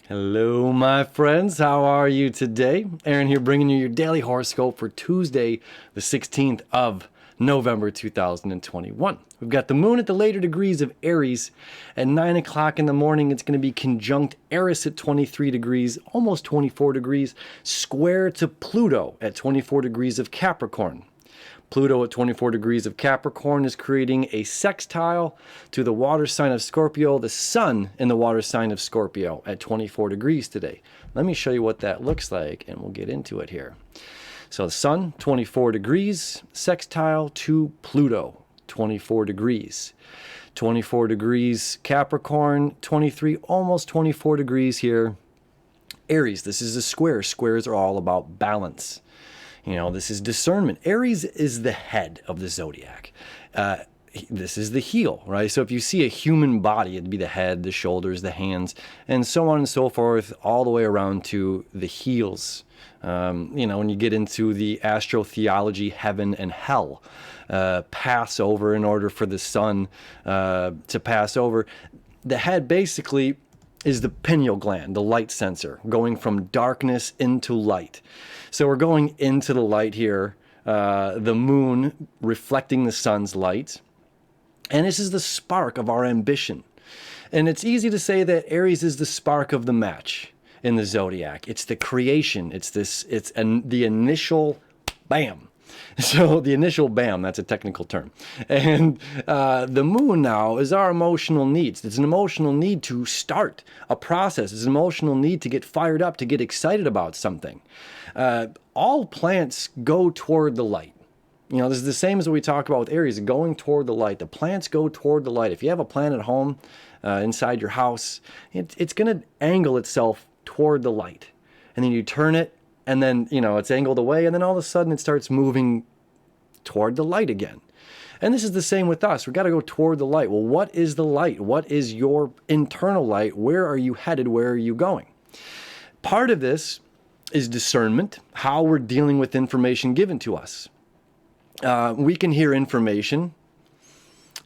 Hello, my friends. How are you today? Aaron here, bringing you your daily horoscope for Tuesday, the 16th of November 2021. We've got the moon at the later degrees of Aries at 9 o'clock in the morning. It's going to be conjunct Eris at 23 degrees, almost 24 degrees, square to Pluto at 24 degrees of Capricorn. Pluto at 24 degrees of Capricorn is creating a sextile to the water sign of Scorpio, the sun in the water sign of Scorpio at 24 degrees today. Let me show you what that looks like, and we'll get into it here. So the sun, 24 degrees, sextile to Pluto, 24 degrees. 24 degrees Capricorn, 23, almost 24 degrees here. Aries, this is a square. Squares are all about balance. You know, this is discernment. Aries is the head of the zodiac. This is the heel, right? So if you see a human body, it'd be the head, the shoulders, the hands, and so on and so forth, all the way around to the heels. When you get into the astrotheology, heaven and hell, pass over in order for the sun to pass over. The head basically is the pineal gland, the light sensor, going from darkness into light. So we're going into the light here, the moon reflecting the sun's light. And this is the spark of our ambition. And it's easy to say that Aries is the spark of the match in the zodiac. It's the creation. It's the initial bam. So the initial bam, that's a technical term. And the moon now is our emotional needs. It's an emotional need to start a process. It's an emotional need to get fired up, to get excited about something. All plants go toward the light. You know, this is the same as what we talk about with Aries, going toward the light. The plants go toward the light. If you have a plant at home, inside your house, it's going to angle itself toward the light. And then you turn it, and then, it's angled away, and then all of a sudden it starts moving toward the light again. And this is the same with us. We've got to go toward the light. Well, what is the light? What is your internal light? Where are you headed? Where are you going? Part of this is discernment, how we're dealing with information given to us. We can hear information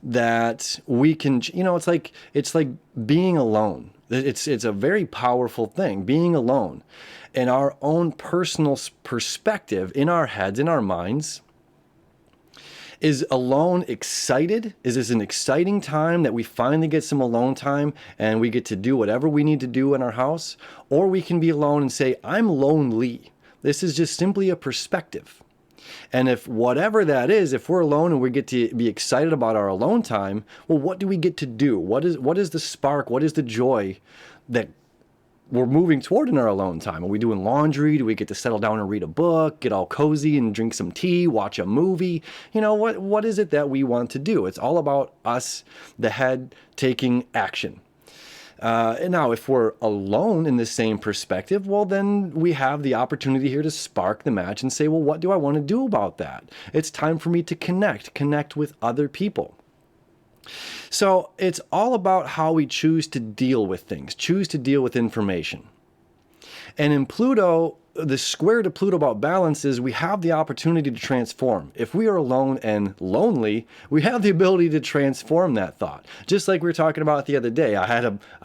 that we can, it's like being alone. It's a very powerful thing, being alone. And our own personal perspective in our heads, in our minds, is alone excited? Is this an exciting time that we finally get some alone time and we get to do whatever we need to do in our house? Or we can be alone and say, I'm lonely. This is just simply a perspective. And if whatever that is, if we're alone and we get to be excited about our alone time, well, what do we get to do? What is the spark? What is the joy that we're moving toward in our alone time? Are we doing laundry? Do we get to settle down and read a book, get all cozy and drink some tea, watch a movie? What is it that we want to do? It's all about us, the head, taking action. And now, if we're alone in the same perspective, well, then we have the opportunity here to spark the match and say, well, what do I want to do about that? It's time for me to connect with other people. So it's all about how we choose to deal with things, choose to deal with information. And in Pluto, the square to Pluto about balance is we have the opportunity to transform. If we are alone and lonely, we have the ability to transform that thought. Just like we were talking about the other day, I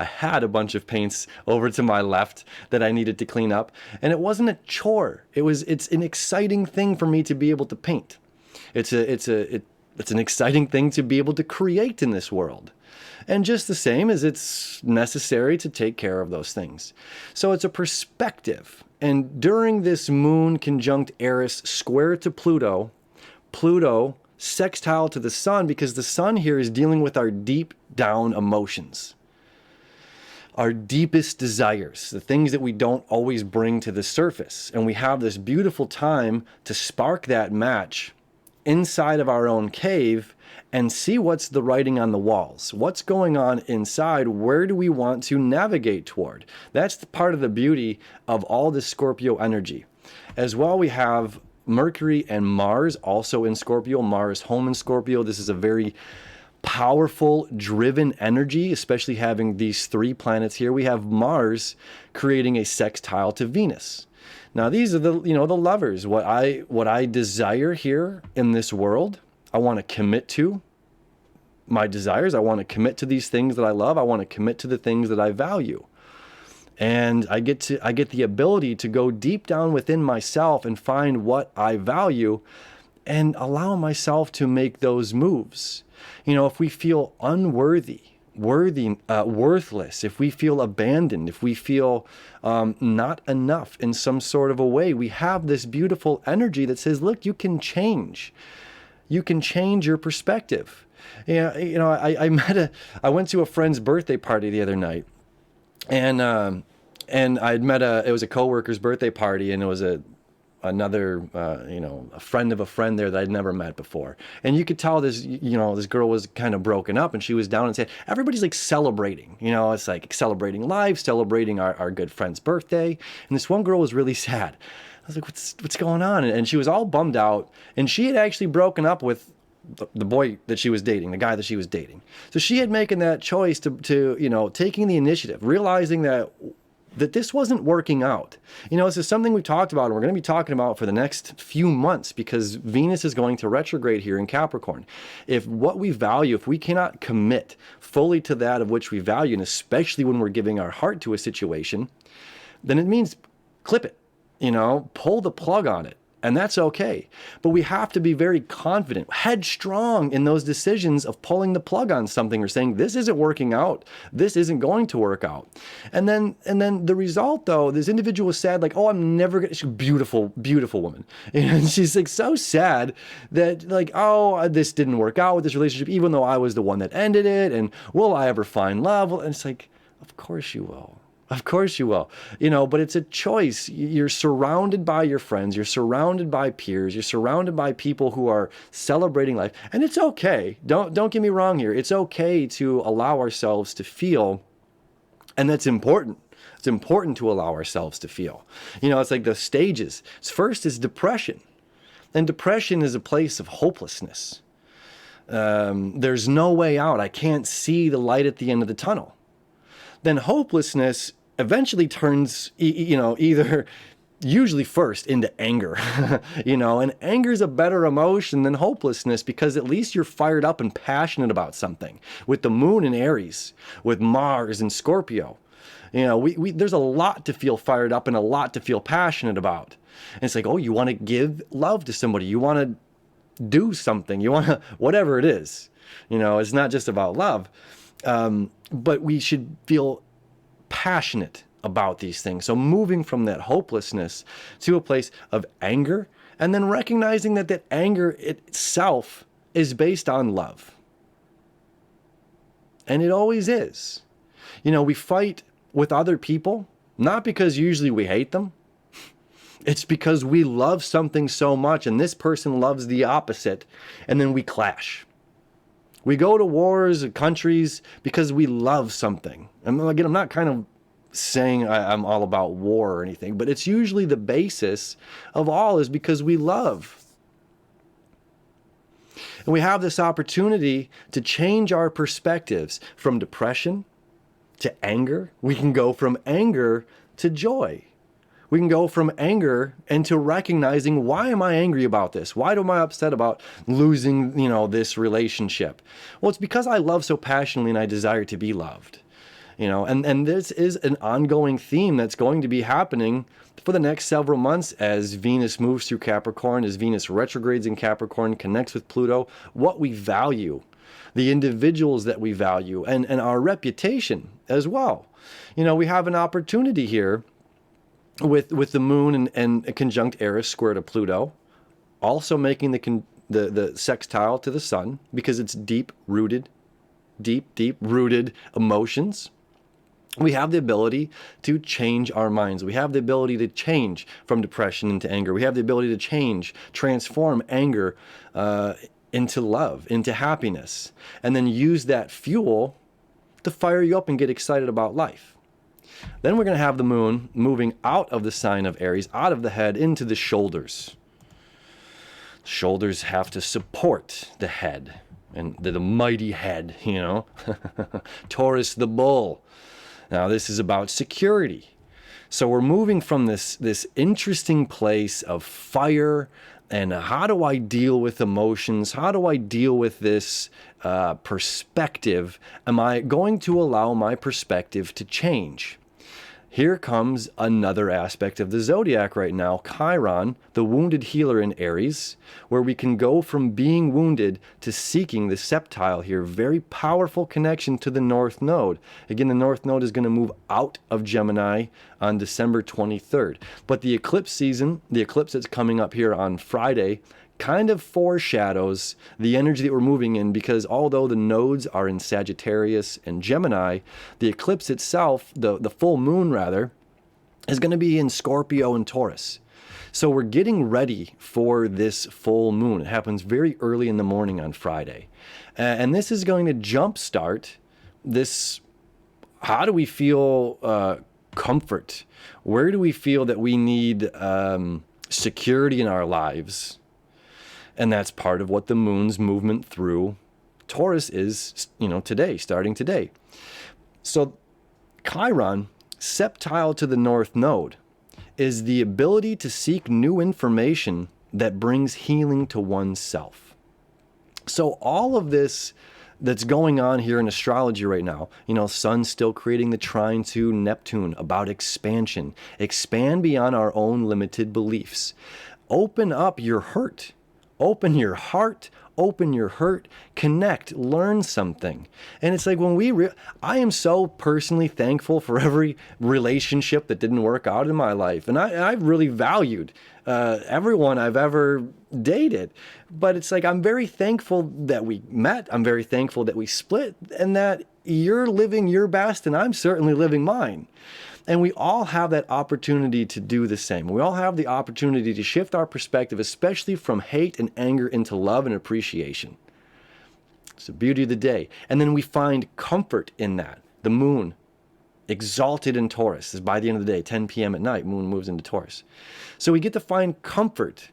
had a bunch of paints over to my left that I needed to clean up, and it wasn't a chore. It's an exciting thing for me to be able to paint. It's an exciting thing to be able to create in this world. And just the same as it's necessary to take care of those things. So it's a perspective. And during this moon conjunct Eris square to Pluto, Pluto sextile to the sun, because the sun here is dealing with our deep down emotions, our deepest desires, the things that we don't always bring to the surface. And we have this beautiful time to spark that match inside of our own cave and see what's the writing on the walls. What's going on inside? Where do we want to navigate toward? That's the part of the beauty of all this Scorpio energy. As well, we have Mercury and Mars also in Scorpio. Mars home in Scorpio. This is a very powerful, driven energy, especially having these three planets here. We have Mars creating a sextile to Venus. Now, these are the lovers. What I desire here in this world, I want to commit to my desires. I want to commit to these things that I love. I want to commit to the things that I value. And I get the ability to go deep down within myself and find what I value and allow myself to make those moves. If we feel unworthy, worthless, if we feel abandoned, if we feel not enough in some sort of a way, we have this beautiful energy that says, look, you can change. You can change your perspective. I went to a friend's birthday party the other night, and I'd met it was a coworker's birthday party, and it was another a friend of a friend there that I'd never met before. And you could tell this girl was kind of broken up, and she was down and said, everybody's like celebrating, it's like celebrating life, celebrating our good friend's birthday. And this one girl was really sad. I was like, what's going on? And she was all bummed out, and she had actually broken up with the boy that she was dating, the guy that she was dating. So she had making that choice to taking the initiative, realizing that this wasn't working out. This is something we've talked about, and we're going to be talking about for the next few months, because Venus is going to retrograde here in Capricorn. If what we value, if we cannot commit fully to that of which we value, and especially when we're giving our heart to a situation, then it means clip it, pull the plug on it. And that's okay. But we have to be very confident, headstrong in those decisions of pulling the plug on something or saying, this isn't working out. This isn't going to work out. And then the result, though, this individual was sad, like, oh, I'm never going to, she's a beautiful, beautiful woman. And she's like so sad that like, oh, this didn't work out with this relationship, even though I was the one that ended it. And will I ever find love? And it's like, of course you will. Of course you will, but it's a choice. You're surrounded by your friends. You're surrounded by peers. You're surrounded by people who are celebrating life. And it's okay. Don't get me wrong here. It's okay to allow ourselves to feel. And that's important. It's important to allow ourselves to feel. It's like the stages. First is depression. And depression is a place of hopelessness. There's no way out. I can't see the light at the end of the tunnel. Then hopelessness eventually turns, either usually first into anger, and anger is a better emotion than hopelessness, because at least you're fired up and passionate about something. With the moon in Aries, with Mars and Scorpio, there's a lot to feel fired up and a lot to feel passionate about. And it's like, oh, you want to give love to somebody. You want to do something. You want to, whatever it is, it's not just about love. But we should feel passionate about these things. So moving from that hopelessness to a place of anger, and then recognizing that anger itself is based on love. And it always is. We fight with other people, not because usually we hate them. It's because we love something so much, and this person loves the opposite, and then we clash. We go to wars and countries because we love something. And again, I'm not kind of saying I'm all about war or anything, but it's usually the basis of all is because we love. And we have this opportunity to change our perspectives from depression to anger. We can go from anger to joy. We can go from anger into recognizing, why am I angry about this? Why am I upset about losing, this relationship? Well, it's because I love so passionately and I desire to be loved. And this is an ongoing theme that's going to be happening for the next several months as Venus moves through Capricorn, as Venus retrogrades in Capricorn, connects with Pluto, what we value, the individuals that we value, and our reputation as well. We have an opportunity here with the moon and conjunct Eris square to Pluto, also making the sextile to the sun, because it's deep rooted emotions. We have the ability to change our minds. We have the ability to change from depression into anger. We have the ability to transform anger into love, into happiness, and then use that fuel to fire you up and get excited about life. Then we're going to have the moon moving out of the sign of Aries, out of the head, into the shoulders. Shoulders have to support the head, and the mighty head, Taurus the bull. Now this is about security. So we're moving from this interesting place of fire, and how do I deal with emotions? How do I deal with this perspective? Am I going to allow my perspective to change? here comes another aspect of the zodiac right now, Chiron, the wounded healer in Aries, where we can go from being wounded to seeking the septile here. Very powerful connection to the North Node. Again, the North Node is going to move out of Gemini on December 23rd. But the eclipse season, the eclipse that's coming up here on Friday, kind of foreshadows the energy that we're moving in, because although the nodes are in Sagittarius and Gemini, the eclipse itself, the full moon rather, is going to be in Scorpio and Taurus. So we're getting ready for this full moon. It happens very early in the morning on Friday. And this is going to jumpstart this, how do we feel comfort? Where do we feel that we need security in our lives? And that's part of what the moon's movement through Taurus is, today, starting today. So Chiron, septile to the North Node, is the ability to seek new information that brings healing to oneself. So all of this that's going on here in astrology right now, Sun's still creating the trine to Neptune about expansion. Expand beyond our own limited beliefs. Open up your hurt. Open your heart, open your hurt, connect, learn something. And it's like when I am so personally thankful for every relationship that didn't work out in my life. And I've really valued everyone I've ever dated. But it's like, I'm very thankful that we met. I'm very thankful that we split, and that you're living your best and I'm certainly living mine. And we all have that opportunity to do the same. We all have the opportunity to shift our perspective, especially from hate and anger into love and appreciation. It's the beauty of the day. And then we find comfort in that. The moon, exalted in Taurus, is by the end of the day, 10 p.m. at night, moon moves into Taurus. So we get to find comfort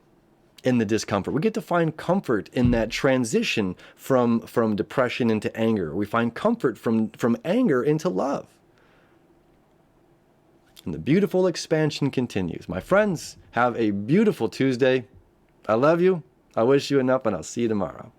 in the discomfort. We get to find comfort in that transition from depression into anger. We find comfort from anger into love. And the beautiful expansion continues. My friends, have a beautiful Tuesday. I love you. I wish you enough, and I'll see you tomorrow.